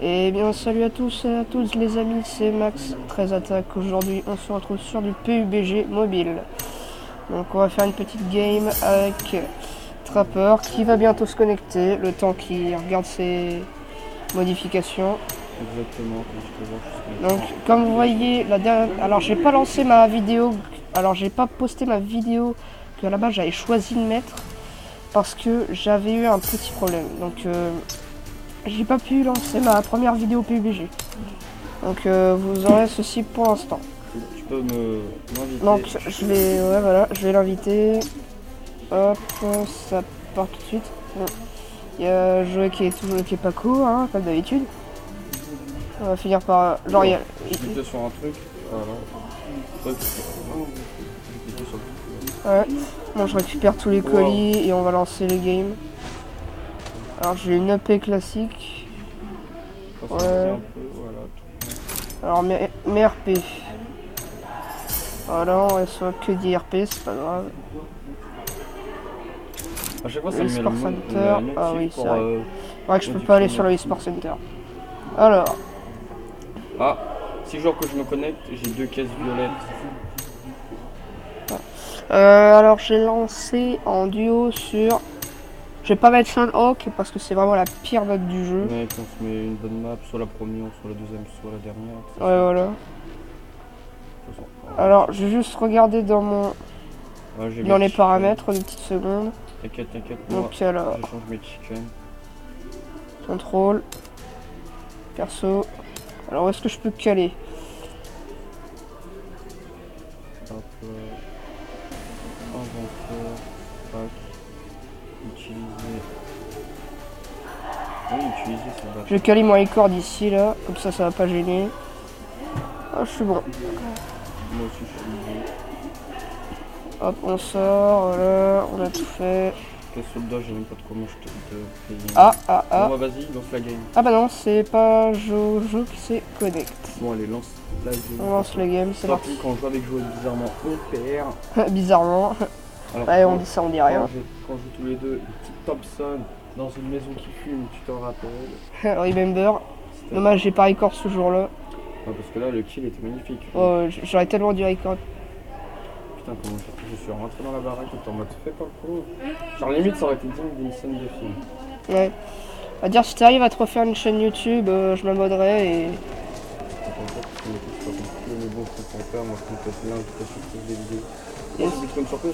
Et bien salut à tous et à toutes les amis, c'est Max 13 Attack. Aujourd'hui on se retrouve sur du PUBG mobile. Donc on va faire une petite game avec Trapper qui va bientôt se connecter, le temps qu'il regarde ses modifications. Exactement, comme je te vois, Donc comme vous voyez, la dernière... alors j'ai pas lancé ma vidéo, alors j'ai pas posté ma vidéo que à la base j'avais choisi de mettre parce que j'avais eu un petit problème. Donc j'ai pas pu lancer ma première vidéo PUBG. Donc vous aurez ceci pour l'instant. Tu peux m'inviter. Donc je vais, ouais, voilà, je vais l'inviter. Hop, ça part tout de suite. Bon. Il y a Joey qui est pas court, hein, comme d'habitude. On va finir par, genre, il y a... Je clique sur un truc. Voilà. Cliquer sur le Ouais. Bon, je récupère tous les colis et on va lancer les games. Alors j'ai une EP classique. truc. Ouais. Un peu, voilà. Alors mes RP. Voilà, on reçoit que des RP, c'est pas grave. À chaque fois, ça Le me met Sport le Center. Ah oui, c'est vrai. Ouais, que je peux pas aller sur le Sport Center. Alors. Ah, si genre que je me connecte, j'ai 2 caisses violettes. Alors j'ai lancé en duo sur... Je vais pas mettre Sunhawk parce que c'est vraiment la pire note du jeu. Mec, on se met une bonne map, soit la première, soit la deuxième, soit la dernière. Ouais, voilà. Alors je vais juste regarder dans mon... dans les paramètres, une petite seconde. T'inquiète, Donc alors... je change mes chickens. Contrôle. Perso. Alors où est-ce que je peux caler? Hop, inventaire, pack, utiliser. Oui, utiliser, c'est bâtard. Je vais caler mon record ici là, comme ça va pas gêner. Ah, je suis bon. Moi aussi, je suis bon. Hop, on sort, voilà, on a tout fait. Les soldats, j'ai même pas de comment je te payer. Ah. Bon, bah, vas-y, lance la game. Ah bah non, c'est pas Jojo qui se connecte. Bon, allez, lance la game. On lance la game, c'est parti. Quand on joue avec Joël, bizarrement, on perd. Bizarrement. Alors, Ouais, on dit ça, on dit rien. Quand on joue tous les deux, une petite Thompson dans une maison qui fume, tu t'en rappelles. Remember. Dommage, j'ai pas record ce jour-là. Ouais, parce que là, le kill était magnifique. Oh, j'aurais tellement dû record. Putain, comment je suis rentré dans la baraque et t'es en mode fait pas le con. Genre, limite, ça aurait été digne d'une scène de film. Ouais. À dire, si t'arrives à te refaire une chaîne YouTube, je m'amoderai et...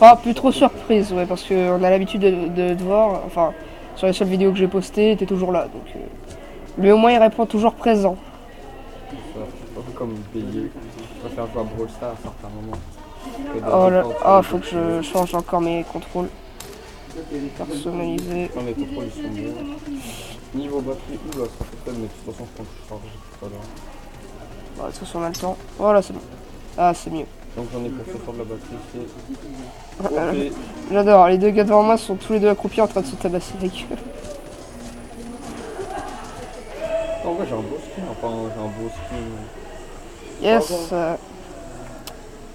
Ah, plus trop surprise, ouais, parce qu'on a l'habitude de te voir, enfin, sur les seules vidéos que j'ai postées, t'es toujours là, donc... Lui, au moins, il répond toujours présent. C'est un peu comme payer. Je préfère jouer à Brawl Stars à certains moments. Oh là, oh, faut que je change encore mes contrôles. Personnalisé. Non, les contrôles, ils sont bons. Niveau batterie, oula, ça fait peine, mais de toute façon, je pense que je charge tout à l'heure. Bon, de toute façon, on a le temps. Voilà, c'est bon. Ah, c'est mieux. Donc j'en ai pour ce soir de la batterie, c'est... J'adore, les deux gars devant moi sont tous les deux accroupis en train de se tabasser avec eux. En vrai j'ai un beau skin, enfin j'ai un beau skin. Yes.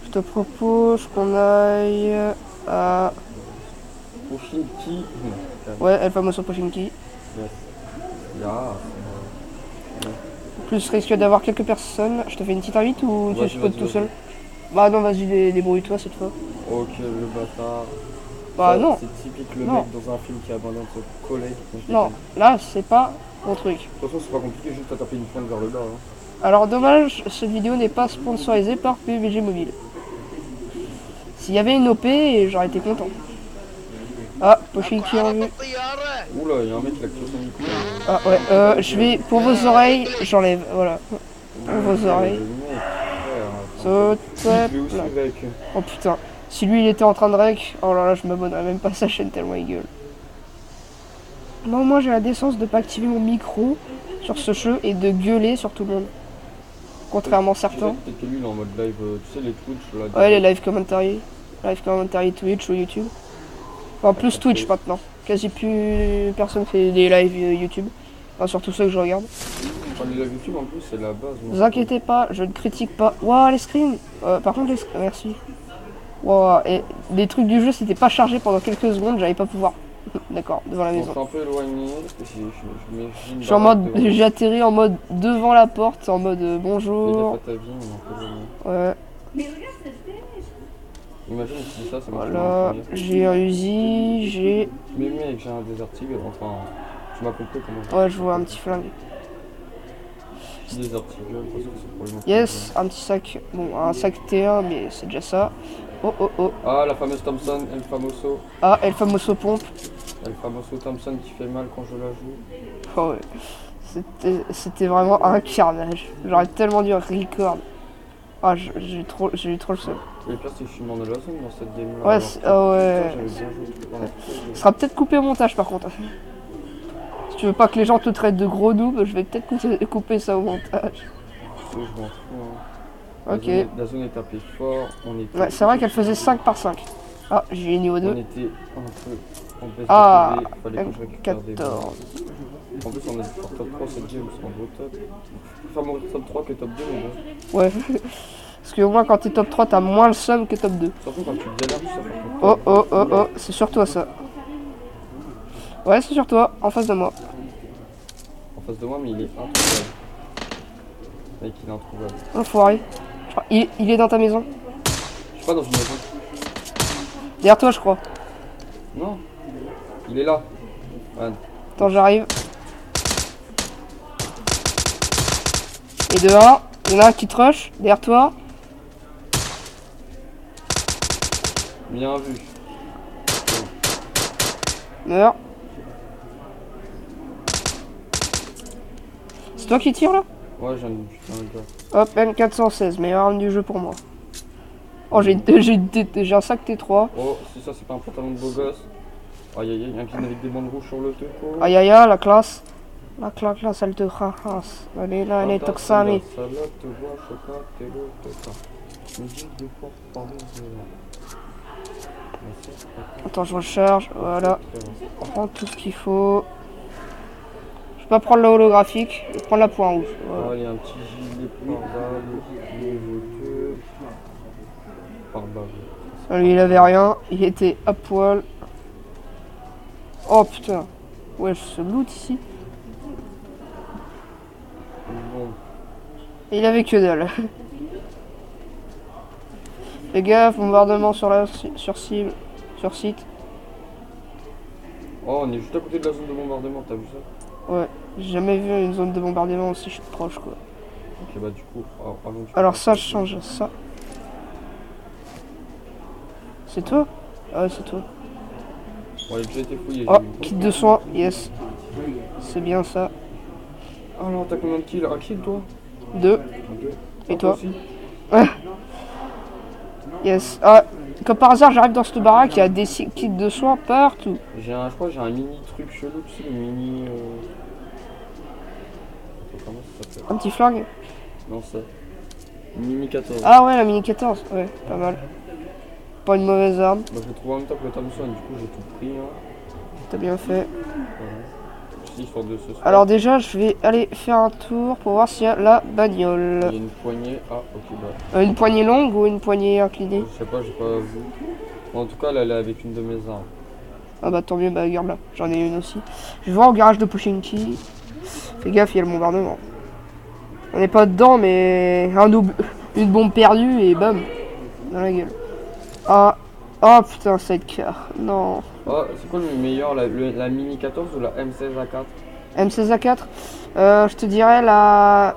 Je te propose qu'on aille à... Pochinki. Ouais, El Famoso Pochinki. Yes. Yeah. Plus risque d'avoir quelques personnes. Je te fais une petite invite ou tu spots tout seul? Bah non, vas-y, débrouille-toi cette fois. Ok, le bâtard. Bah ça, non. C'est typique le mec dans un film qui abandonne son collègue. Non, là c'est pas mon truc. De toute façon c'est pas compliqué, juste à taper une pointe vers le bas. Hein. Alors dommage, cette vidéo n'est pas sponsorisée par PUBG Mobile. S'il y avait une OP, j'aurais été content. Ah, Pochinki en vue. Oula, il y a un mec qui a créé son micro. Ah ouais, je vais... Pour vos oreilles, j'enlève, voilà. Pour vos oreilles. Saute. Oh putain. Si lui il était en train de rec, oh là là, je m'abonnerais même pas à sa chaîne tellement il gueule. Non, moi j'ai la décence de pas activer mon micro sur ce jeu et de gueuler sur tout le monde. Contrairement à certains. Peut-être que lui il est en mode live, tu sais les Twitch là. Ouais, les live commentary. Live commentary Twitch ou YouTube. Enfin, plus Twitch maintenant. Quasi plus personne fait des lives YouTube. Enfin, surtout ceux que je regarde. Enfin, les lives YouTube en plus c'est la base. Ne vous inquiétez pas, je ne critique pas. Waouh, les screens. Par contre, les screens. Merci. Waouh, et les trucs du jeu c'était pas chargé pendant quelques secondes, j'allais pas pouvoir D'accord, devant la Je maison. suis un peu éloigné. Je suis en mode, j'ai atterri en mode devant la porte, en mode bonjour. Ta vie, on est un peu éloigné. Ouais. Imagine si c'est ça, ça marche. Voilà, j'ai un Uzi, j'ai... Mais mec, j'ai un Desert Eagle, enfin, tu m'as compris comment. Ouais, je vois un petit flingue. Petit Desert Eagle, parce que c'est pour les montrer. Yes, un petit sac. Bon, un sac T1, mais c'est déjà ça. Oh, oh, oh. Ah, la fameuse Thompson, El Famoso. Ah, El Famoso pompe. El Famoso Thompson qui fait mal quand je la joue. Oh ouais. C'était vraiment un carnage. J'aurais tellement dû record. Ah, j'ai eu trop le seum. Le pire, c'est que je suis mort de la zone dans cette game là. Ouais, ah ouais. Ça sera peut-être coupé au montage par contre. Si tu veux pas que les gens te traitent de gros noob, je vais peut-être couper ça au montage. Je m'en fous. Hein. Ok. La zone est tapée fort. Ouais, c'est vrai qu'elle faisait 5 par 5. Ah, j'ai eu niveau 2. On était un peu en baisse ah, de fallait que je récupère des balles. 14. En plus, on est sur top 3 cette game, c'est un beau top. Je préfère mourir top 3 que top 2, mais bon. Ouais. Parce que au moins quand t'es top 3, t'as moins le seum que top 2. Surtout quand tu galères, ça Oh oh oh oh, c'est sur toi ça. Ouais, c'est sur toi, en face de moi. En face de moi, mais il est introuvable. Mec, il est introuvable. Enfoiré. Il est dans ta maison. Je suis pas dans une maison. Derrière toi, je crois. Non. Il est là. Ouais. Attends, j'arrive. Et dehors, il y en a un qui te rush, derrière toi. Bien vu. Meurs. C'est toi qui tires là? Ouais, j'ai un gars. Hop, M416, meilleure arme du jeu pour moi. Oh, j'ai un sac T3. Oh, si ça, c'est pas un pantalon de beau gosse. Aïe aïe aïe, un clean avec des bandes rouges sur le topo. Aïe aïe aïe, la classe. La classe, elle te ramasse. Allez là, elle est toxamée. Salade, te bois, chocolat, t'es l'eau, t'es musique de porte, pardon, Attends, je recharge, voilà. On prend tout ce qu'il faut. Je vais pas prendre la holographique, je vais prendre la point rouge. Voilà. Ah, il y a un petit gilet pare-balles, niveau 2. Pare-balles. Lui, il avait rien, il était à poil. Oh putain. Ouais, je loot ici. Bon. Et il avait que dalle. Fais gaffe, bombardement sur cible, sur site. Oh, on est juste à côté de la zone de bombardement, t'as vu ça? Ouais, j'ai jamais vu une zone de bombardement aussi proche quoi. Ok, bah du coup, alors ça, je change ça. C'est toi? Ah ouais, c'est toi. Bon, il a déjà été fouillé. Oh, kit de soins, yes. C'est bien ça. Alors, t'as combien de kills? Un kill, toi? 2. Et Ah, toi aussi? Yes. Ah, comme par hasard, j'arrive dans cette baraque, il y a des kits de soins partout. Je crois que j'ai un mini truc chelou, tu sais, le mini... Comment ça s'appelle? Un petit flingue. Non, ça. Mini 14. Ah ouais, la mini 14, ouais, pas mal. Pas une mauvaise arme. Bah, je l'ai trouvé en même temps que le Thompson, du coup j'ai tout pris. Hein. T'as bien fait. Voilà. Histoire de ce soir. Alors déjà, je vais aller faire un tour pour voir s'il y a la bagnole. Il y a une poignée. Ah, ok, bah. Une poignée longue ou une poignée inclinée? Je sais pas, j'ai pas vu. Bon, en tout cas, là, elle est avec une de mes armes. Ah bah tant mieux, bah regarde là, j'en ai une aussi. Je vais voir au garage de Pochinki. Fais gaffe, il y a le bombardement. On n'est pas dedans, mais une bombe perdue et bam, dans la gueule. Ah, oh putain, sidecar, non. Oh, c'est quoi le meilleur, la Mini 14 ou la M16A4? M16A4, je te dirais la...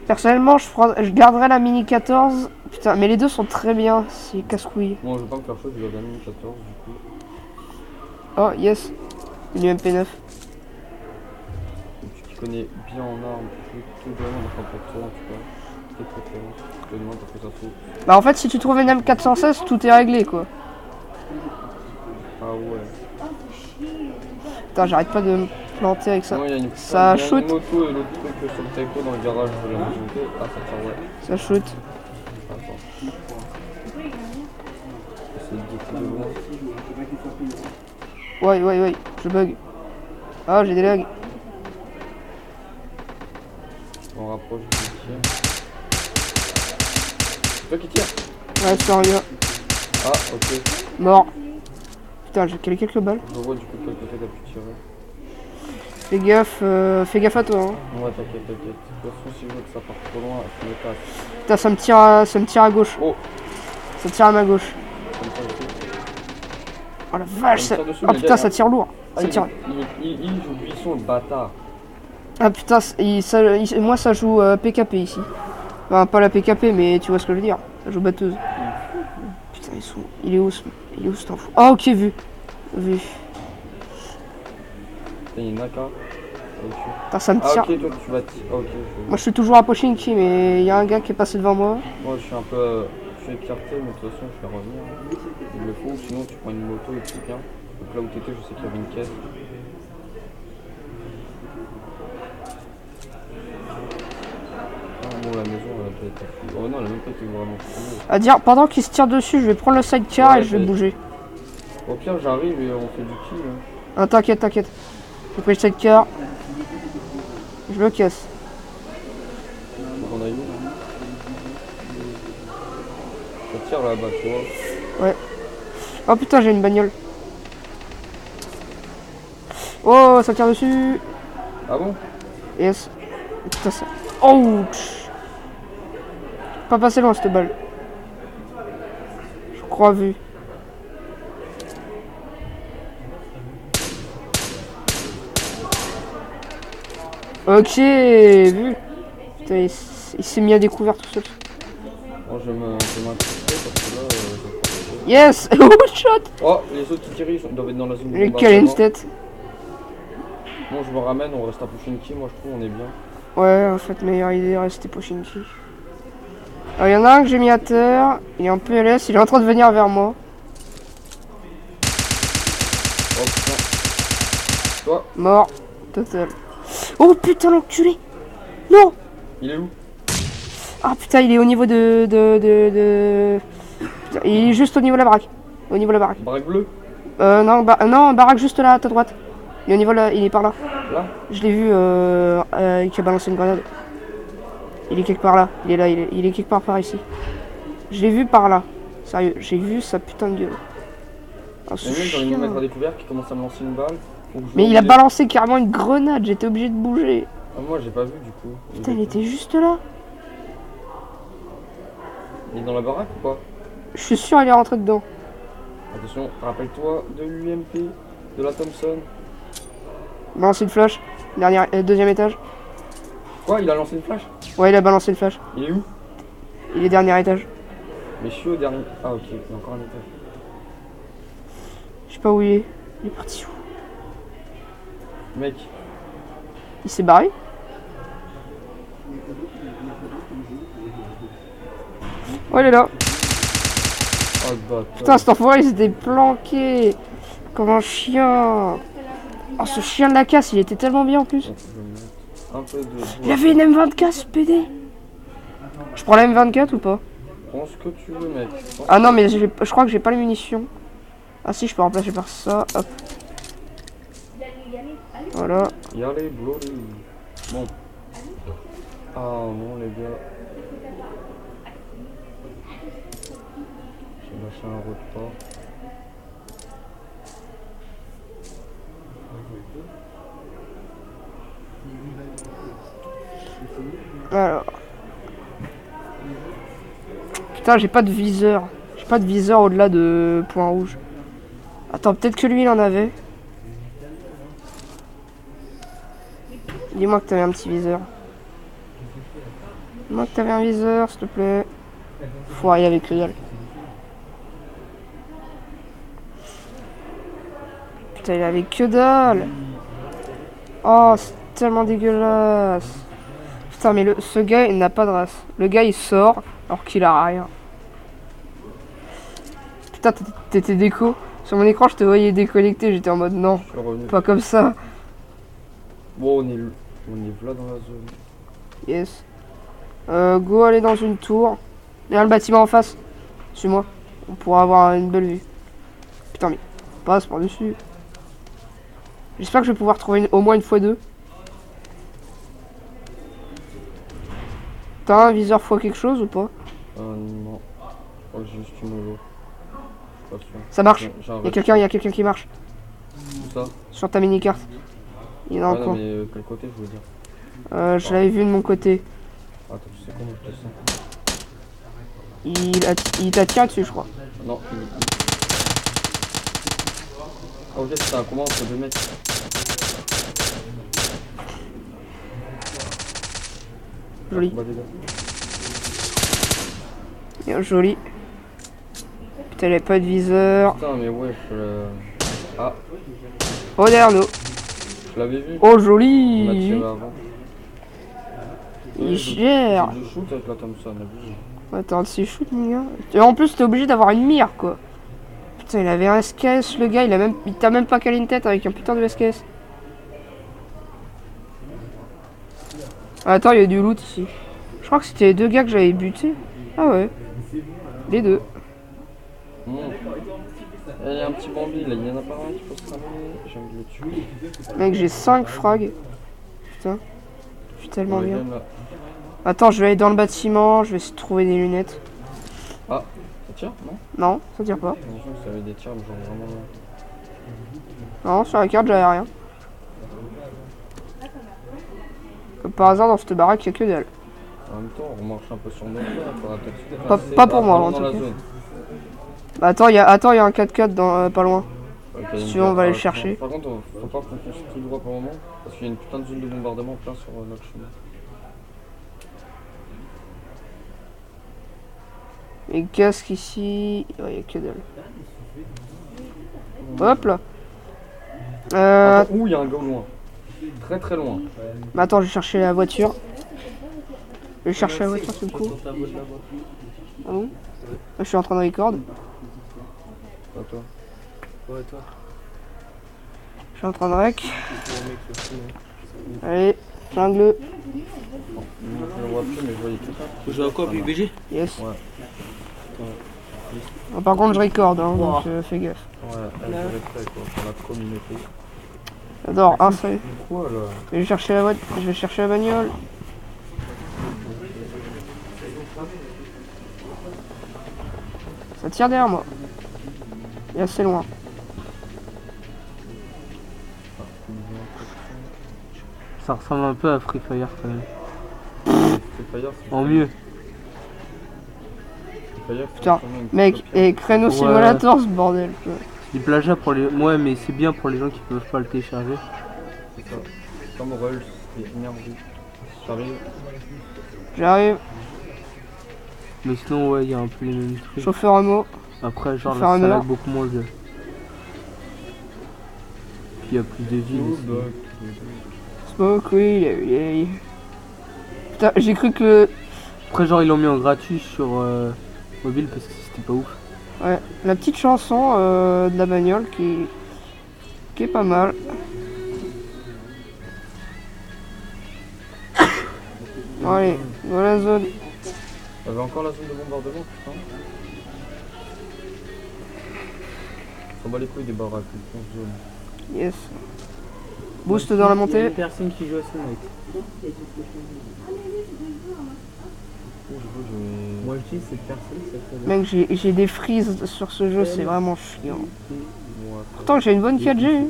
Personnellement, je garderais la Mini 14. Putain, mais les deux sont très bien, c'est casse-couille. Bon, je vais pas me faire chaud, je vais la Mini 14 du coup. Oh, yes, une MP9. Tu t'y connais bien en armes, tout vraiment, enfin pour toi en tout cas. Tes préférences, je te demande parce que ça se trouve. Bah en fait, si tu trouves une M416, tout est réglé quoi. Ah ouais. Putain, j'arrête pas de me planter avec ça. Non, y a une, ça y a shoot. une moto et l'autre truc sur le taiko dans le garage de la maison. Ah, ça tire, ouais. Ça shoot. Attends. C'est de loin. Ouais, je bug. Ah, j'ai des lags. On rapproche du tir. C'est toi qui tire? Ouais, c'est un gars. Ah, ok. Mort. Putain, j'ai calé quelques balles. Je vois du coup de quel côté t'as pu tirer. Fais gaffe à toi. Hein. Ouais, t'inquiète. De toute façon, si je vois que ça part trop loin, je me casse. Putain, ça me tire à gauche. Oh, Ça tire à ma gauche. comme ça aussi. Oh la vache, Ça ça... me tire dessus, Oh mais putain, ça derrière. tire lourd. Ah, Ça tire... il joue buisson, le bâtard. Ah putain, moi ça joue PKP ici. Enfin, pas la PKP, mais tu vois ce que je veux dire. Ça joue batteuse. Putain, il est où ce enfant? Ah, ok, vu. Vu. Putain, il y a une Naka. Putain, ça me Ah, tire. ok, toi tu vas. Ok, Moi je suis toujours à Pochinki, mais il y a un gars qui est passé devant moi. Moi je suis un peu. Je suis écarté, mais de toute façon je vais revenir. Il le faut, sinon tu prends une moto et tu viens. Donc là où t'étais, je sais qu'il y avait une caisse. Ah bon, la maison elle a pas été fouillée. Oh non, elle a même pas été vraiment fouillée. À dire, pendant qu'il se tire dessus, je vais prendre le sidecar Ouais, et je vais bouger. Au pire, j'arrive et on fait du kill. Hein. Ah, t'inquiète. J'ai pris le sidecar. Je le casse. Faut qu'on aille où là? Ça tire là-bas, tu vois. Ouais. Oh putain, j'ai une bagnole. Oh, ça tire dessus. Ah bon? Yes. Putain, ça. Ouch. Pas passé loin cette balle. Je crois vu. Ok, vu. Putain, il s'est mis à découvert tout seul. Bon, je vais m'incruster parce que là, Yes. Oh shot. oh, les autres qui tirent, ils doivent être dans la zone de J'ai calé une tête. Bon, je me ramène, on reste à Pochinki, moi je trouve, on est bien. Ouais, en fait, meilleure idée, rester Pochinki. Alors, il y en a un que j'ai mis à terre. Il est en PLS, il est en train de venir vers moi. Oh putain. Toi, Mort. Total. Oh putain, l'enculé. Non. il est où? Ah putain, il est au niveau Putain, il est juste au niveau de la baraque. Au niveau de la baraque. Baraque bleue? Non, baraque juste là, à ta droite. Il est au niveau là, il est par là. Là? Je l'ai vu, qui a balancé une grenade. Il est quelque part là. Il est quelque part par ici. Je l'ai vu par là. Sérieux, j'ai vu sa putain de gueule. Oh, ce Il y a même dans les chien. mettre à découvert qui commence à me lancer une balle. Mais il a balancé carrément une grenade, j'étais obligé de bouger. Ah, moi j'ai pas vu du coup. Putain, il était juste là. Il est dans la baraque ou pas? Je suis sûr il est rentré dedans. Attention, rappelle-toi de l'UMP, de la Thompson. Balancé une flash. Deuxième étage. Quoi? Il a lancé une flash? Ouais, il a balancé une flash. Il est où? Il est dernier étage. Mais je suis au dernier. Ah ok, il y a encore un étage. Je sais pas où il est. Il est parti où? Mec, Il s'est barré? Oh, il est là. oh le bâtard. Putain, cet enfoiré, il s'était planqué. Comme un chien. Oh, ce chien de la casse, il était tellement bien en plus. Je vais mettre un peu de. Il avait une M24, ce PD. Je prends la M24 ou pas? Prends ce que tu veux, mec. Ah non, mais je crois que j'ai pas les munitions. Ah si, je peux remplacer par ça. Hop. Voilà. Y aller, bloody. Bon. Ah non, les gars. J'ai lâché un repas. Alors. Putain, j'ai pas de viseur. J'ai pas de viseur au-delà de point rouge. Attends, peut-être que lui il en avait. Dis-moi que t'avais un petit viseur. Dis-moi que t'avais un viseur, s'il te plaît. Foiré avec que dalle. Putain, il avait que dalle. Oh, c'est tellement dégueulasse. Putain, mais ce gars, il n'a pas de race. Le gars, il sort alors qu'il a rien. Putain, t'étais déco. Sur mon écran, je te voyais déconnecté. J'étais en mode non, Je suis revenu. pas comme ça. Bon, on est là dans la zone. Yes. Go aller dans une tour. Derrière le bâtiment en face. Suis-moi. On pourra avoir une belle vue. Putain, mais passe par dessus. J'espère que je vais pouvoir trouver au moins une fois deux. T'as un viseur fois quelque chose ou pas? Non. Oh, juste une holo. pas sûr. Ça marche. J'ai un Il y a quelqu'un qui marche. Où ça? Sur ta mini-carte. Il est dans le non, coin. mais quel côté je veux dire? Je l'avais vu de mon côté. Attends, tu sais comment je te sens? Il t'a tiré dessus, je crois. Non, Ah, ok, c'est un combat entre deux mecs. Joli. Combat des gars. Bien joli. Putain, il avait pas de viseur. Putain, mais ouais, Ah, Oh, derrière nous. je l'avais vu. Oh, Il m'a joli. tiré avant. Il gère. Je shoot avec la Thompson, abusé. Attends, c'est shoot, mon gars. Et en plus, t'es obligé d'avoir une mire, quoi. Putain, il avait un SKS, le gars. Il t'a même pas calé une tête avec un putain de SKS. Attends, il y a du loot ici. Je crois que c'était les deux gars que j'avais butés. Ah ouais. Les deux. Il y a un petit Bambi là, il y en a pas un qui peut se ramener. J'ai envie de le tuer. Mec, j'ai 5 frags. Putain. Je suis tellement Ouais, bien. même là. Attends, je vais aller dans le bâtiment. Je vais essayer de trouver des lunettes. Ah, ça tire? Non? Non, ça tire pas. J'ai l'impression que ça avait des tirs, mais genre vraiment. Non, sur la carte, j'avais rien. Comme par hasard, dans cette baraque, il n'y a que dalle. En même temps, on marche un peu sur nos Pas pour moi, en tout cas. Bah, attends, il y a un 4x4 pas loin. Okay, Si tu veux, on va aller le chercher. Par contre, faut pas qu'on fonce tout droit pour le moment, parce qu'il y a une putain de zone de bombardement plein sur notre chemin. Et casque ici. Ouais, il n'y a que dalle. Hop là. Attends, ouh, il y a un gars au loin. Très très loin. Bah, attends, je vais chercher la voiture. Je vais chercher la voiture, c'est le coup. Ah bon? Je suis en train de record. Pas toi. Ouais, toi. Je suis en train de rec. Allez, jungle. Je le vois plus, mais je voyais quelqu'un. Vous jouez à quoi, PUBG? Yes. Ouais. Bon, par contre, je record, hein, donc fais gaffe. Ouais, avec respect quoi, pour la communauté. J'adore, un seul. Quoi là? Je vais chercher la voiture, je vais chercher la bagnole. Ça tire derrière moi. Il est assez loin. Ça ressemble un peu à Free Fire quand même. Free Fire, c'est En mieux. Free Fire, Putain, c'est une mec, copie. et Créneau Ouais. Simulator ce bordel. Quoi. Du plagiat pour les. Ouais, mais c'est bien pour les gens qui peuvent pas le télécharger. C'est ça. Comme Rolls et énergie. J'arrive. J'arrive, Mais sinon, ouais, il y a un peu les mêmes trucs. chauffeur à mot. Après, genre, Faire là, un ça heure. lag beaucoup moins le jeu. Puis il y a plus de villes Oh, aussi. bah, Smoke, oui, il. Putain, j'ai cru que. Après, genre, ils l'ont mis en gratuit sur mobile parce que c'était pas ouf. Ouais, la petite chanson de la bagnole qui est pas mal. Bon, allez, dans la zone. Il y avait encore la zone de bombardement, putain. On bat les couilles des baraques, une zone. Yes. Boost dans la montée. Personne qui joue à ce mec. Moi je dis cette personne, c'est Mec, j'ai des frises sur ce jeu, c'est vraiment chiant. Ouais, Pourtant, j'ai une bonne 4G. hein.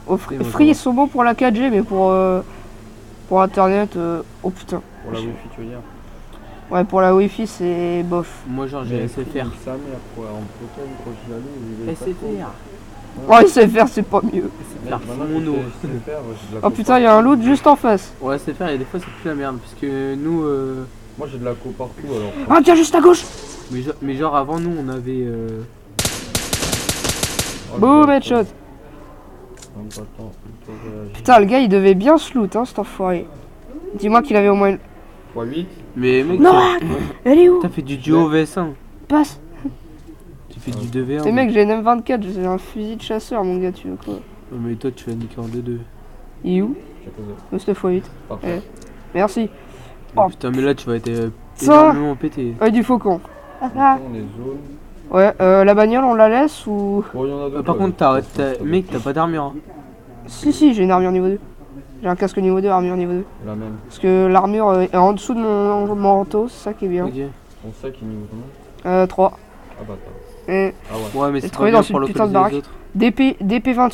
Oh, Et moi, Free, ils sont bons pour la 4G, mais pour internet, oh putain. pour la wifi, tu veux dire? Ouais, pour la wifi, c'est bof. Moi genre j'ai SFR. Sa mère, quoi. En total, quand je l'allume, il est pas SFR. Oh, SFR, c'est pas mieux. Mec, Faire maintenant, mon j'ai eau. fait SFR, j'ai de la Oh putain, il y a un loot juste en face. Ouais SFR et des fois c'est plus la merde parce que nous Moi, j'ai de la co partout, alors. Ah, tiens, juste à gauche. mais genre avant nous on avait Oh, Boum, le headshot. Même pas le temps, il faut réagir. Putain, le gars, il devait bien se loot, hein, cet enfoiré. Dis-moi qu'il avait au moins une... x8. mais mec Non, elle est où? t'as fait du duo VS1. Passe. Tu fais du 2v1. C'est mec, j'ai une M24, j'ai un fusil de chasseur, mon gars, tu veux quoi? Ouais, mais toi tu vas niquer en 2-2. Il est où? J'ai posé. Oh, c'était x8. Parfait. Merci. Oh, Oh. putain mais là tu vas être Ça. énormément pété. Ouais, du faucon. Maintenant, on est zone. Ouais, la bagnole, on la laisse ou... Bon, il y en a d'autres. Par contre mec t'as pas d'armure. Hein. Si, j'ai une armure niveau 2. J'ai un casque niveau 2, armure niveau 2. La même. Parce que l'armure est en dessous de mon manteau, c'est ça qui est bien. Ok. Ton sac, il est niveau combien? 3. Ah, bâtard. Et Ah ouais. Ouais, mais J'ai c'est trouvé pas bien dans pour une putain de localiser les baraque.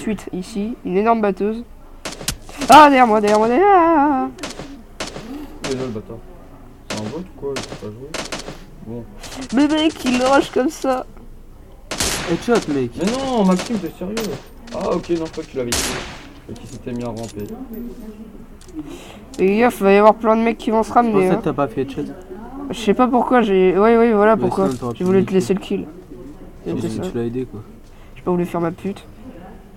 autres. DP28 ici, une énorme batteuse. Ah, derrière moi, derrière moi, derrière. Ah. Déjà le bâtard. C'est un bot ou quoi? Il peut pas jouer. Bon. Mais mec, il le rush comme ça. Headshot, mec. Mais non, Maxime, t'es sérieux? Ah ok, non, je crois que tu l'avais tué. Et qu'il s'était mis à ramper. Et gaffe, il va y avoir plein de mecs qui vont se C'est pour ramener. ça Hein. que t'as pas fait headshot. Je sais pas pourquoi, j'ai. Oui, voilà Mais pourquoi. sinon, t'aurais J'ai pu voulu te niquer. laisser le kill. Si C'était ça. tu l'as aidé, quoi. J'ai pas voulu faire ma pute.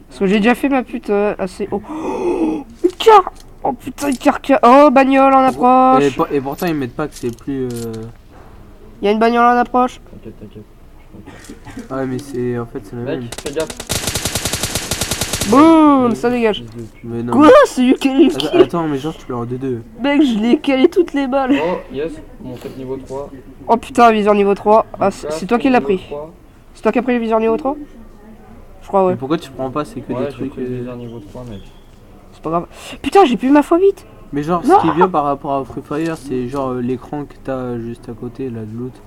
Parce que j'ai déjà fait ma pute assez haut. Oh, une car. Oh putain, une car. Oh, bagnole en approche. Et pourtant, ils mettent pas que c'est plus. Il y a une bagnole en approche. T'inquiète, t'inquiète. Ah, ouais, mais c'est. En fait, c'est la même. Mec, fais gaffe. Boum, ça dégage. Mais non. Quoi? C'est lui qui a eu le kill. Attends, mais genre, tu leur as deux. Mec, je l'ai calé toutes les balles. Oh, yes, mon fait niveau 3. Oh putain, viseur niveau 3. Ah, c'est toi qui l'as pris. Niveau 3. C'est toi qui as pris le viseur niveau 3? Je crois, ouais. Mais pourquoi tu prends pas? C'est que Ouais, des j'ai trucs. pris le viseur niveau 3, mec. C'est pas grave. Putain, j'ai plus ma x8. Mais genre, Non. ce qui est bien par rapport à Free Fire, c'est genre l'écran que t'as juste à côté, là, de l'autre.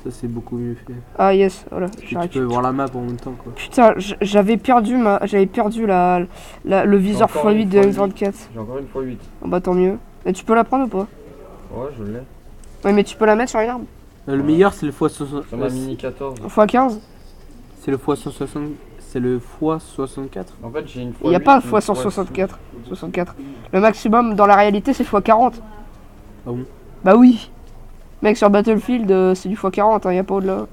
Ça, c'est beaucoup mieux fait. Ah, yes, voilà. Et tu peux voir la map en même temps, quoi. Putain, j'avais perdu le viseur Encore x8 une de fois, M24. J'ai encore une x8. Oh, bah tant mieux. Et tu peux la prendre ou pas? Ouais, je l'ai. Ouais, mais tu peux la mettre sur une arme. Le meilleur, c'est le x60. Sur ma mini 14. x15. C'est le x160. C'est le x64. En fait, j'ai une x8. Il n'y a pas une x164. 64. Le maximum dans la réalité, c'est x40. Ah bon? Bah oui. Mec, sur Battlefield, c'est du x40, hein, y a pas au-delà.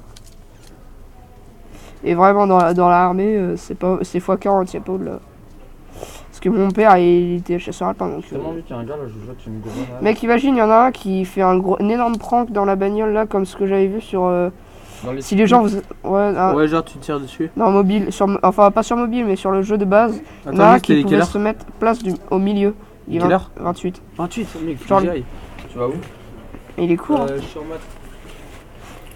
Et vraiment, dans l'armée, c'est x40, y a pas au-delà. Parce que mon père, il était chasseur alpin, donc... Tellement vu qu'il y a un gars là, je jette une grenade. Mec, imagine, il y en a un qui fait un énorme prank dans la bagnole, là, comme ce que j'avais vu sur... Dans les si les gens... Ouais, Ouais, genre, tu tires dessus. non, mobile, enfin, pas sur mobile, mais sur le jeu de base. Il y en a Attends, un juste, qui quelle pouvait heure? se mettre place au milieu. Il est Quelle heure? 28. 28, mec, faut Genre- que j'y aille. Tu vas où? Et il est court. hein. Je suis en maths.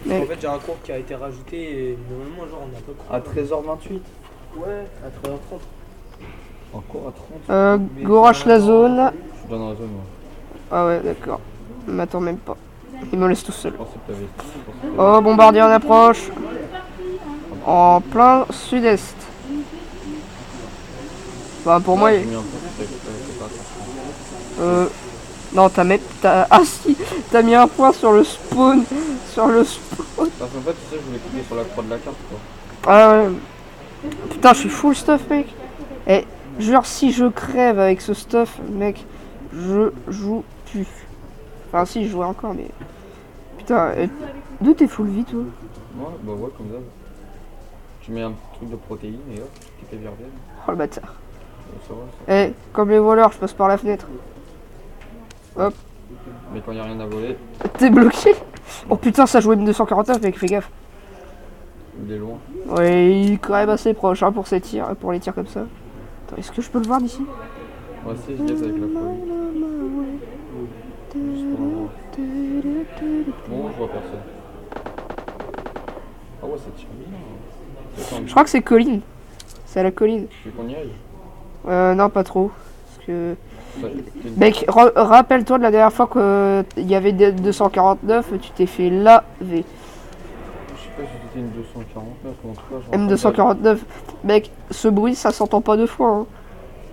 Mais- En fait, j'ai un cours qui a été rajouté et normalement, genre, on a pas cours. À 13h28. Ouais, à 13h30. Encore à 30. Gorache la zone. Je suis dans la zone, moi. Ah ouais, d'accord. Il m'attend même pas. Il me laisse tout seul. Je pensais que t'avais. Oh, bombardier en approche. En plein sud-est. Bah, pour moi, J'ai mis un peu, c'est pas attention. non, ah si, t'as mis un point sur le spawn. Sur le spawn. Parce qu'en fait, tu sais, je voulais cliquer sur la croix de la carte, quoi. Ah ouais. Putain, je suis full stuff, mec. Et genre, si je crève avec ce stuff, mec, je joue plus. Enfin, si, je jouais encore, mais. Putain, d'où t'es full vie, toi? Ouais, bah ouais, comme ça. Tu mets un petit truc de protéines et hop, t'es bien bien. Oh le bâtard. Ça va, ça. Eh, comme les voleurs, je passe par la fenêtre. Hop, Mais quand y a rien à voler, t'es bloqué? Oh putain, ça joue M249, mec, fais gaffe. il est loin. Ouais, il est quand même assez proche hein, pour ces tirs, pour les tirs comme ça. Attends, est-ce que je peux le voir d'ici? Ouais, si, je guette avec la folie. Juste pour avoir. Bon, je vois personne. Ah ouais, ça tire bien. Je crois que c'est colline. C'est à la colline. Tu veux qu'on y aille? Non, pas trop. Parce que... Ça, Mec, rappelle-toi de la dernière fois qu'il y avait des 249, tu t'es fait laver. Je sais pas si c'était une 249 ou en tout cas. Genre M249. Mec, ce bruit, ça s'entend pas deux fois. Hein.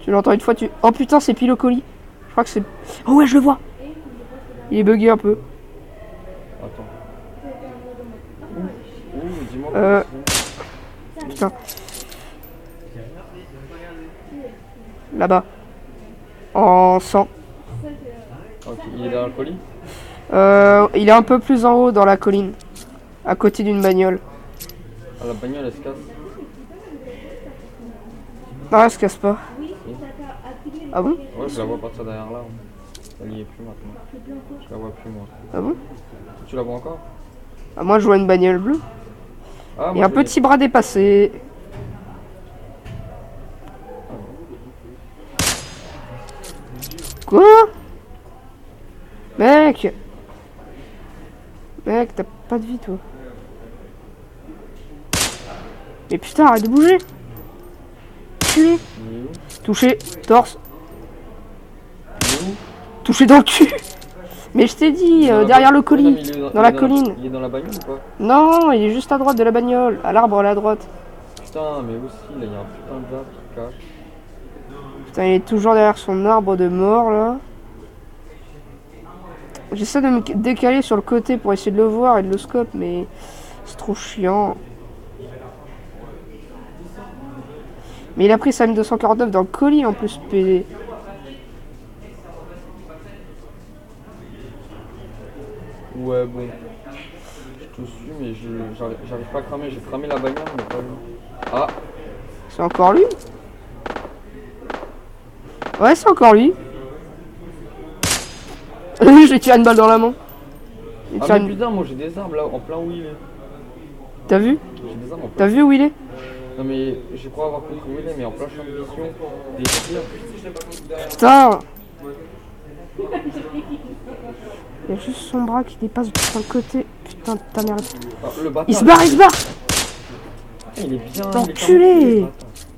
Tu l'entends une fois, tu... Oh putain, c'est pile au colis. Je crois que c'est... Oh ouais, je le vois. Il est bugué un peu. Attends. Ouh, dis-moi. Putain. Là-bas. En 100. Ok, il est derrière le colis? Il est un peu plus en haut dans la colline. À côté d'une bagnole. Ah, la bagnole elle se casse. Non, elle se casse pas. Ah bon? Ouais, je la vois partir derrière là. Elle y est plus maintenant. Je la vois plus moi. Ah bon? Tu la vois encore? Ah, moi, je vois une bagnole bleue. Ah, Et moi, un petit bras dépassé. Quoi? Mec! Mec, t'as pas de vie, toi. Mais putain, arrête de bouger! Tué! Il est où? Touché, torse, Il est où? touché dans le cul! Mais je t'ai dit, Dans la derrière le ba- colis, non, mais il est dans la colline. Il est dans la bagnole ou pas? Non, il est juste à droite de la bagnole, à l'arbre à la droite. Putain, mais aussi, là, il y a un putain d'arbre qui cache. Putain, il est toujours derrière son arbre de mort, là. J'essaie de me décaler sur le côté pour essayer de le voir et de le scope, mais c'est trop chiant. Mais il a pris sa M249 dans le colis en plus, PD. Ouais, bon. Je te suis, mais j'arrive pas à cramer. J'ai cramé la bagnole, mais pas lui. Ah, C'est encore lui? Ouais, c'est encore lui. Je lui tire une balle dans la main. Il ah tire mais une- putain, moi j'ai des armes là, en plein où il est. T'as vu? J'ai des armes en plein. T'as vu où il est? Non, mais j'ai crois avoir compris où il est, mais en plein champ de vision. Des tirs. Putain! Il y a juste son bras qui dépasse sur le côté. Putain de ta merde. Ah, le bâtard. Il se barre, il se barre! Ah, il est bien. L'enculé. Il est camouflé,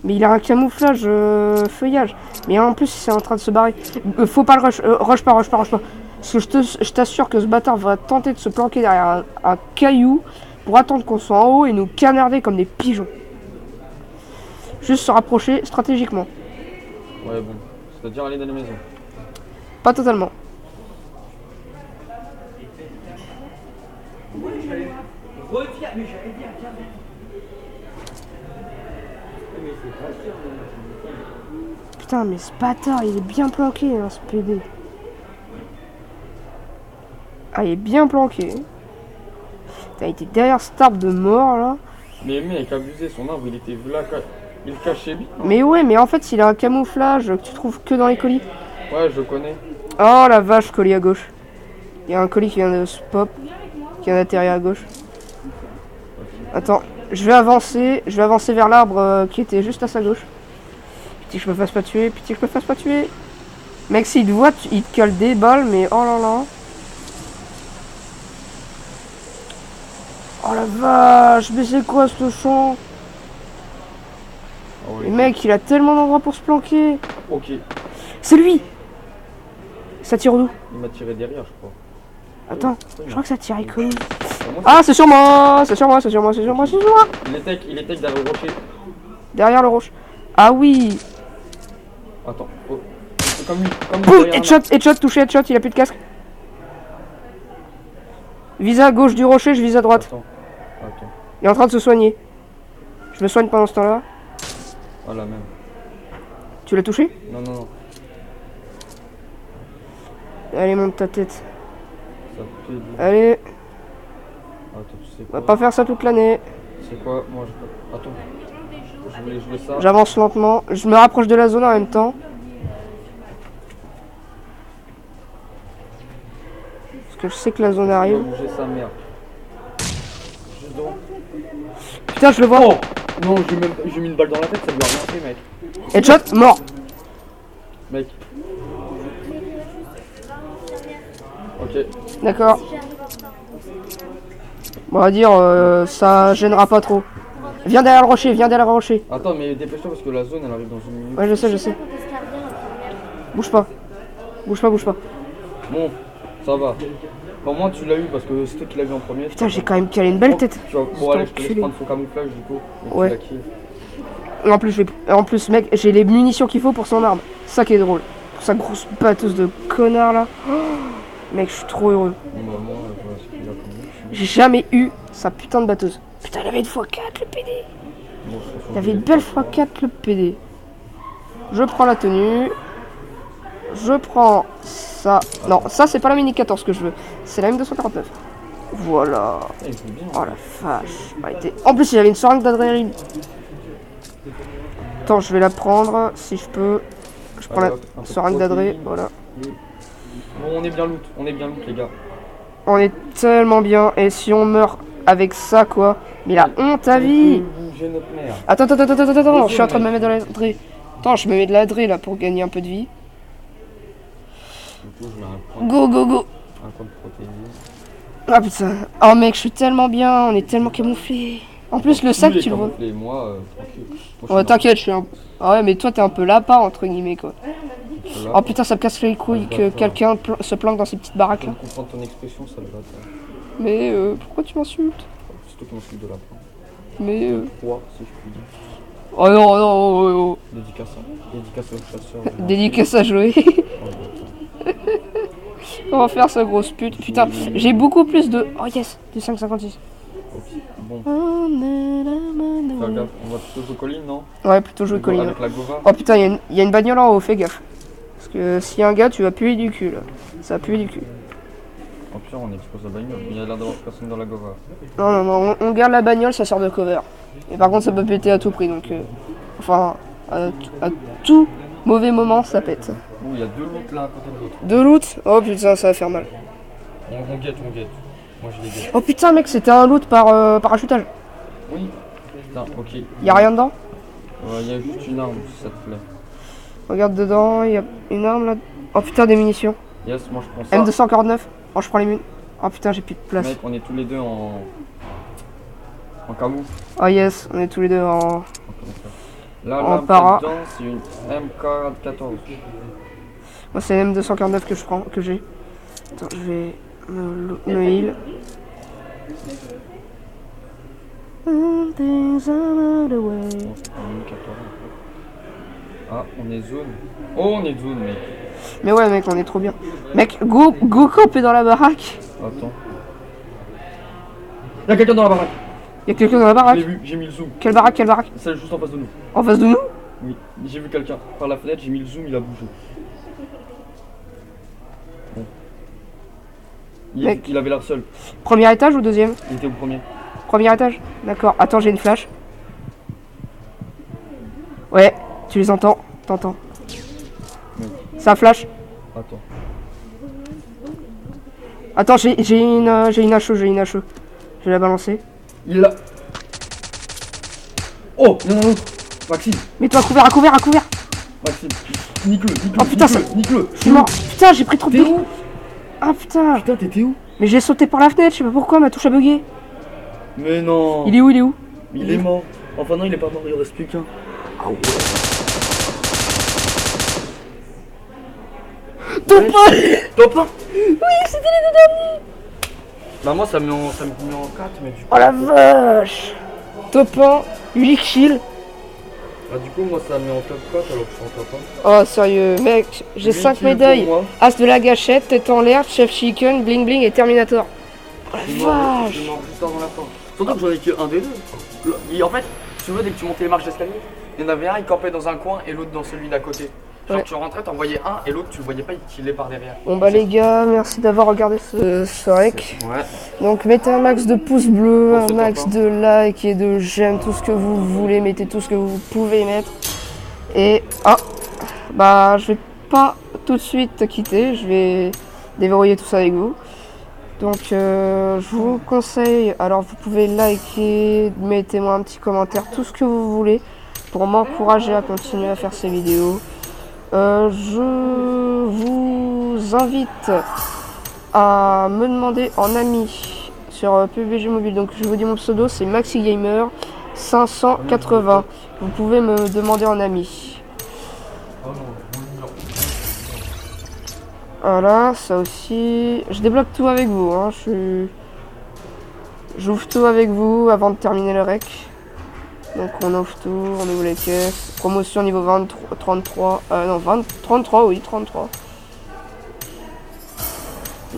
Mais il a un camouflage feuillage. Mais en plus, c'est en train de se barrer. Faut pas le rush. Rush pas. Parce que je t'assure que ce bâtard va tenter de se planquer derrière un caillou pour attendre qu'on soit en haut et nous canarder comme des pigeons. Juste se rapprocher stratégiquement. Ouais, bon. C'est-à-dire aller dans les maisons. Pas totalement. Putain, mais ce bâtard, il est bien planqué, hein, ce PD. Ah, il est bien planqué. T'as été derrière cet arbre de mort, là. Mais mec, abusé, son arbre, il était là, il le cachait bien. Mais ouais, mais en fait, il a un camouflage que tu trouves que dans les colis. Ouais, je connais. Oh, la vache, colis à gauche. Il y a un colis qui vient de se pop, qui vient d'atterrir à gauche. Attends, je vais avancer vers l'arbre qui était juste à sa gauche. Pitié que je me fasse pas tuer, Mec, s'il te voit, il te cale des balles, mais oh là là. Oh la vache, mais c'est quoi ce champ? Ah ouais. Le mec, il a tellement d'endroits pour se planquer. Ok, C'est lui. Ça tire d'où? il m'a tiré derrière, je crois. Attends, je crois que ça tire avec lui. Moi, Ah, c'est sur moi. il était derrière le rocher. Derrière le roche. Ah oui. Attends, oh. C'est comme lui, Boum, derrière headshot, touché, headshot, il a plus de casque. Vise à gauche du rocher, je vise à droite. Attends. Il est en train de se soigner. Je me soigne pendant ce temps-là. Ah, la même. Tu l'as touché? Non. Allez, monte ta tête. Ça fait du... Allez, Attends, tu sais on quoi? va pas faire ça toute l'année. C'est quoi? Moi, je... Attends. Je voulais jouer ça. J'avance lentement. Je me rapproche de la zone en même temps. Parce que je sais que la zone Je arrive. dois bouger sa mère. Juste devant. Putain, je le vois. Oh non, j'ai mis une balle dans la tête, ça lui a rien fait, mec. Headshot, mort. Mec. Ok. D'accord. Bon, on va dire, ça gênera pas trop. Viens derrière le rocher. Attends, mais dépêche-toi parce que la zone elle arrive dans une minute. Ouais, je sais. Bouge pas. Bon, ça va. Au moins tu l'as eu parce que c'est toi qui l'as vu en premier. Putain, j'ai quand même calé une belle tête. Bon, allez, je te laisse enculé. prendre son camouflage du coup. Et tu Ouais. la kills. En plus, mec, j'ai les munitions qu'il faut pour son arme. C'est ça qui est drôle. Pour sa grosse batteuse de connard là. Oh, mec, je suis trop heureux. Bon, bah, moi, voilà ce qu'il a comme lui. J'ai jamais eu sa putain de batteuse. Putain, il avait une x4 le PD. Bon, je pense Il avait une belle x4 le PD. Je prends la tenue. Je prends ça. Non, ça c'est pas la Mini 14 que je veux. C'est la M249. Voilà. il joue bien. Oh la vache. Ah, en plus, il avait une seringue d'adrénaline. Attends, je vais la prendre si je peux. Je prends Allez, la hop, un peu de seringue d'adré. protéines. Voilà. Bon, on est bien loot, les gars. On est tellement bien. Et si on meurt avec ça, quoi. Mais la honte à vie. J'ai notre mère. Attends. Je suis en train de me mettre de l'adré. Attends, je me mets de l'adré là pour gagner un peu de vie. Du coup, je mets un point, Go. un point de protéines. Ah putain. Oh mec, je suis tellement bien. On est tellement camouflés. En plus, le sac, tu le vois. Et moi, tranquille. Moi, je Ouais, suis t'inquiète, je suis un. Ah ouais, mais toi, t'es un peu lapin, entre guillemets, quoi. Là, Oh putain, ça me casse les couilles que quelqu'un se planque dans ces petites baraques je là. comprends ton expression, ça le bâtard. Mais pourquoi tu m'insultes? C'est toi qui m'insulte de la part. Mais 3, si je puis dire. oh non, oh non, oh, oh. Dédicace au chasseur. Dédicace à jouer. On va faire sa grosse pute. Putain, j'ai beaucoup plus de... Oh yes, du 5,56. Bon, fais gaffe, on va plutôt jouer colline, non? Ouais, plutôt jouer colline. Avec la Gova. Oh putain, il y a une bagnole en haut, fais gaffe. Parce que s'il y a un gars, tu vas puer du cul là. Ça va puer du cul. Oh putain, on expose la bagnole. Il y a l'air d'avoir personne dans la Gova. Non, non, non, on garde la bagnole, ça sert de cover. Et par contre, ça peut péter à tout prix, donc... enfin, à tout mauvais moment, ça pète. Oh, il y a 2 loots là à côté de l'autre. 2 loot? Oh putain, ça va faire mal. On guette. Moi je les guette. Oh putain, mec, c'était un loot par parachutage. Oui. Putain, ok. Y'a rien dedans? Il y a juste une arme, si ça te plaît. Regarde dedans, il y a une arme là. Oh putain, des munitions. Yes, moi je prends ça. M249. Oh, je prends les munitions. Oh putain, j'ai plus de place. Mec, on est tous les deux en camou. Oh yes, on est tous les deux en... Là, En l'arme para. dedans, c'est une MK14. Moi, c'est M249 que je prends, que j'ai. Attends, je vais me heal. Ah, on est zone. Oh, on est zone, mec. Mais ouais, mec, on est trop bien. Mec, go camper dans la baraque. Attends. Y'a quelqu'un dans la baraque. Y'a quelqu'un dans la Je baraque? l'ai vu, j'ai mis le zoom. Quelle baraque? Quelle baraque? Celle juste en face de nous. En face de nous? Oui, j'ai vu quelqu'un par la fenêtre, j'ai mis le zoom, il a bougé. Bon. Mec. Il avait l'air seul. Premier étage ou deuxième? Il était au premier. Premier étage? D'accord. Attends, j'ai une flash. Ouais, tu les entends? T'entends? Ça flash? Attends. Attends, j'ai une HE, j'ai une HE. Je vais la balancer. Il l'a. Oh, il y en a un autre. Maxime, Mets-toi à couvert. Maxime. Nique-le. Oh, putain, ça- Nique-le. Je suis mort. Putain, j'ai pris trop de T'es dégâts. où? Ah putain. Putain, t'étais où? Mais j'ai sauté par la fenêtre, je sais pas pourquoi, ma touche a bugué. Mais non. Il est où? Il est mort. Enfin non, il est pas mort, il en reste plus qu'un. Top Top 1. Oui, c'était les deux derniers. Bah moi ça me met en 4 mais du coup... Oh la vache. Top 1, 8 kills. Bah du coup moi ça me met en top 4 alors que je suis en top 1. Oh sérieux, mec, j'ai 8 5 kills pour médailles. moi. As de la gâchette, tête en l'air, chef chicken, bling bling et Terminator. Oh Je suis la mort vache. juste avant la fin. Surtout que j'en ai que un des deux. En fait, tu vois dès que tu montais les marches d'escalier, il y en avait un, il campait dans un coin et l'autre dans celui d'à côté. Genre Ouais. tu rentrais, t'en voyais un et l'autre tu le voyais pas, il killait par derrière. Bon bah les gars, merci d'avoir regardé ce rec. Ouais. Donc mettez un max de pouces bleus, Pour un ce max top, de likes et de j'aime, tout ce que vous voulez, mettez tout ce que vous pouvez mettre. Et bah je vais pas tout de suite quitter, je vais déverrouiller tout ça avec vous. Donc je vous conseille, alors vous pouvez liker, mettez-moi un petit commentaire, tout ce que vous voulez pour m'encourager à continuer à faire ces vidéos. Je vous invite à me demander en ami sur PUBG Mobile. Donc je vous dis mon pseudo, c'est MaxiGamer 580. Vous pouvez me demander en ami. Voilà, ça aussi. Je débloque tout avec vous. Hein. J'ouvre tout avec vous avant de terminer le rec. Donc on ouvre tout, on ouvre les caisses. Promotion niveau 23, 33. Non, 33, oui, 33.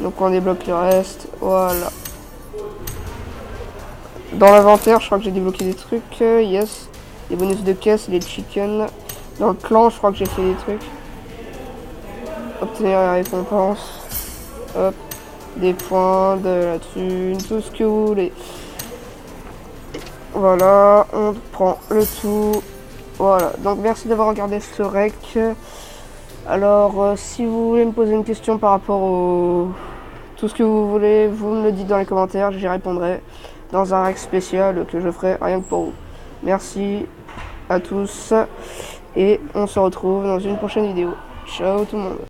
Donc on débloque le reste. Voilà. Dans l'inventaire, je crois que j'ai débloqué des trucs. Yes. Les bonus de caisse, les chickens. Dans le clan, je crois que j'ai fait des trucs. Obtenir la récompense. Hop. Des points, de la thune, tout ce que vous voulez. Voilà, on prend le tout. Voilà, donc merci d'avoir regardé ce rec. Alors, si vous voulez me poser une question par rapport au... tout ce que vous voulez, vous me le dites dans les commentaires, j'y répondrai dans un rec spécial que je ferai rien que pour vous. Merci à tous et on se retrouve dans une prochaine vidéo. Ciao tout le monde.